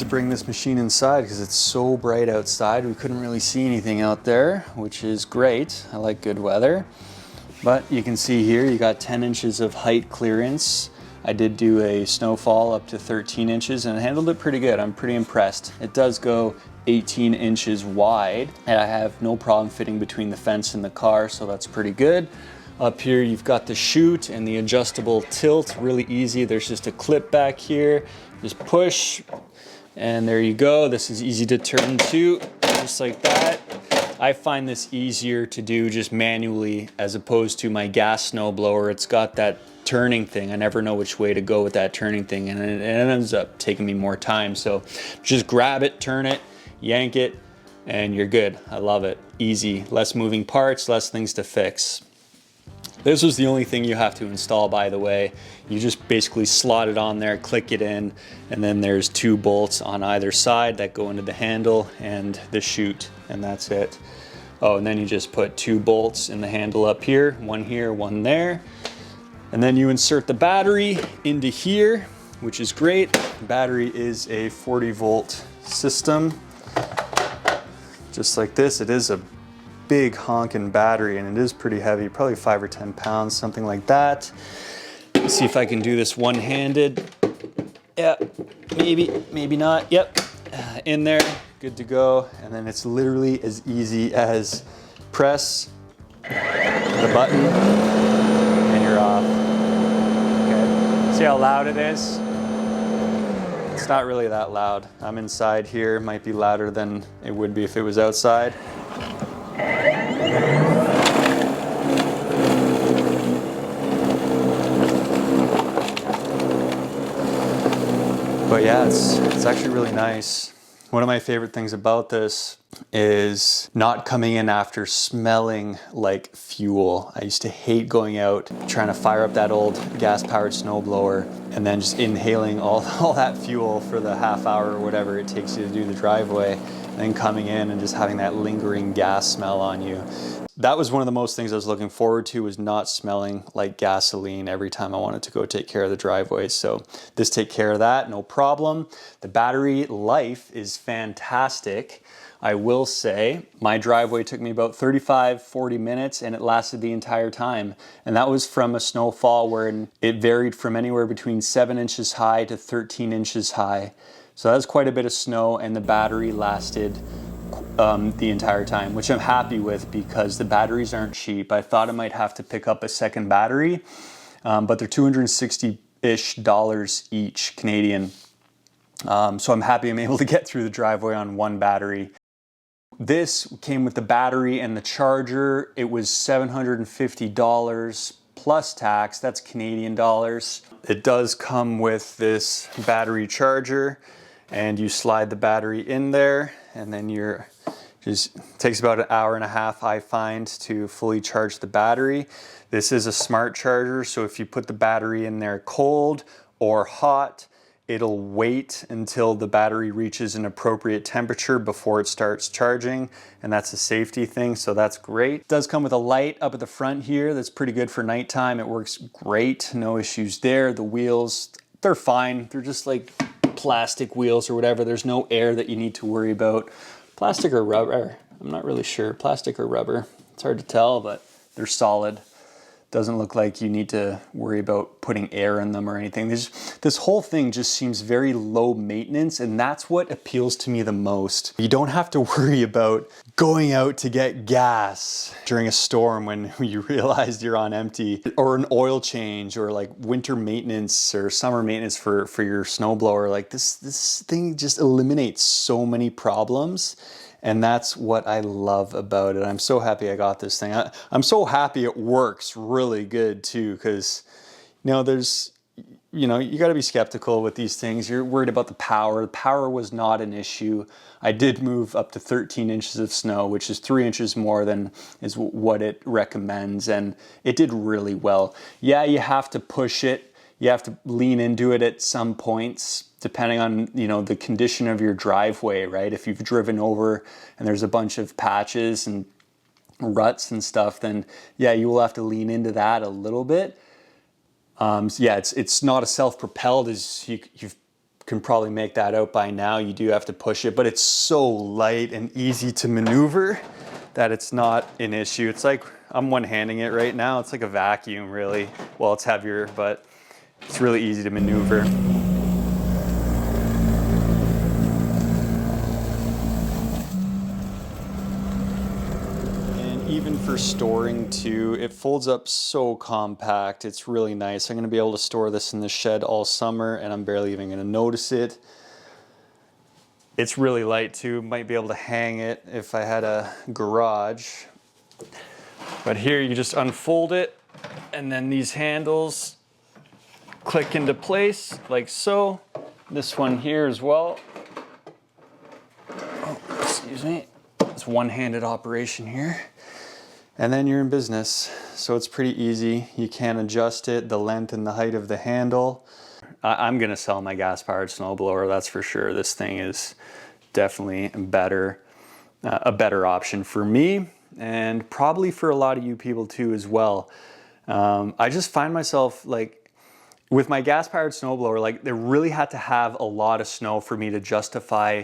to bring this machine inside because it's so bright outside. We couldn't really see anything out there, which is great. I like good weather. But you can see here, you got 10 inches of height clearance. I did do a snowfall up to 13 inches and I handled it pretty good. I'm pretty impressed. It does go 18 inches wide and I have no problem fitting between the fence and the car, so that's pretty good. Up here you've got the chute and the adjustable tilt, really easy. There's just a clip back here, just push and there you go. This is easy to turn to, just like that. I find this easier to do just manually as opposed to my gas snowblower. It's got that turning thing. I never know which way to go with that turning thing and it ends up taking me more time. So just grab it, turn it, yank it, and you're good. I love it. Easy, less moving parts, less things to fix. This was the only thing you have to install, by the way. You just basically slot it on there, click it in, and then there's 2 bolts on either side that go into the handle and the chute, and that's it. Oh, and then you just put 2 bolts in the handle up here, one there. And then you insert the battery into here, which is great. The battery is a 40-volt system, just like this. It is a big honking battery and it is pretty heavy, probably 5 or 10 pounds, something like that. Let's see if I can do this one-handed. Yeah, maybe not. Yep, in there, good to go. And then it's literally as easy as press the button and you're off. Okay, see how loud it is? It's not really that loud. I'm inside here, might be louder than it would be if it was outside. But yeah, it's actually really nice. One of my favorite things about this is not coming in after smelling like fuel. I used to hate going out trying to fire up that old gas-powered snowblower and then just inhaling all that fuel for the half hour or whatever it takes you to do the driveway, and then coming in and just having that lingering gas smell on you. That was one of the most things I was looking forward to, was not smelling like gasoline every time I wanted to go take care of the driveway. So this take care of that, no problem. The battery life is fantastic. I will say my driveway took me about 35-40 minutes and it lasted the entire time. And that was from a snowfall where it varied from anywhere between 7 inches high to 13 inches high. So that's quite a bit of snow and the battery lasted the entire time, which I'm happy with because the batteries aren't cheap. I thought I might have to pick up a second battery, but they're $260-ish each Canadian. So I'm happy I'm able to get through the driveway on one battery. This came with the battery and the charger. It was $750 plus tax. That's Canadian dollars. It does come with this battery charger and you slide the battery in there and then just takes about an hour and a half, I find, to fully charge the battery. This is a smart charger, so if you put the battery in there cold or hot, it'll wait until the battery reaches an appropriate temperature before it starts charging, and that's a safety thing, so that's great. It does come with a light up at the front here that's pretty good for nighttime. It works great, no issues there. The wheels, they're fine. They're just like plastic wheels or whatever. There's no air that you need to worry about. Plastic or rubber, I'm not really sure. Plastic or rubber, it's hard to tell, but they're solid. Doesn't look like you need to worry about putting air in them or anything. This whole thing just seems very low maintenance, and that's what appeals to me the most. You don't have to worry about going out to get gas during a storm when you realize you're on empty, or an oil change, or like winter maintenance or summer maintenance for your snowblower. Like this thing just eliminates so many problems. And that's what I love about it. I'm so happy I got this thing. I'm so happy it works really good too, because you got to be skeptical with these things. You're worried about the power. The power was not an issue. I did move up to 13 inches of snow, which is 3 inches more than is what it recommends, and it did really well. Yeah, you have to push it. You have to lean into it at some points, depending on, the condition of your driveway, right? If you've driven over and there's a bunch of patches and ruts and stuff, then yeah, you will have to lean into that a little bit. Yeah, it's not as self-propelled as you've can probably make that out by now. You do have to push it, but it's so light and easy to maneuver that it's not an issue. It's like, I'm one-handing it right now. It's like a vacuum, really. Well, it's heavier, but it's really easy to maneuver. And even for storing too, it folds up so compact. It's really nice. I'm gonna be able to store this in the shed all summer and I'm barely even gonna notice it. It's really light too. Might be able to hang it if I had a garage. But here you just unfold it and then these handles click into place like so. This one here as well. Oh, excuse me. It's one-handed operation here. And then you're in business. So it's pretty easy. You can adjust it, the length and the height of the handle. I'm gonna sell my gas-powered snowblower, that's for sure. This thing is definitely better, a better option for me, and probably for a lot of you people too as well. I just find myself like, with my gas-powered snowblower, like there really had to have a lot of snow for me to justify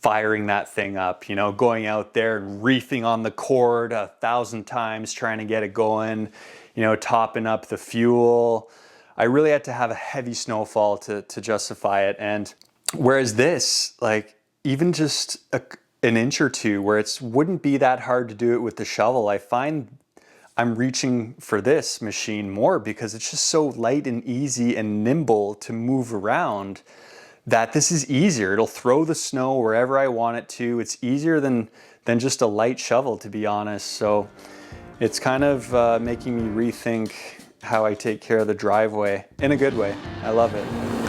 firing that thing up, you know, going out there and reefing on the cord 1,000 times, trying to get it going, you know, topping up the fuel. I really had to have a heavy snowfall to justify it. And whereas this, like even just an inch or two where it wouldn't be that hard to do it with the shovel, I find I'm reaching for this machine more because it's just so light and easy and nimble to move around that this is easier. It'll throw the snow wherever I want it to. It's easier than just a light shovel, to be honest. So it's kind of making me rethink how I take care of the driveway in a good way. I love it.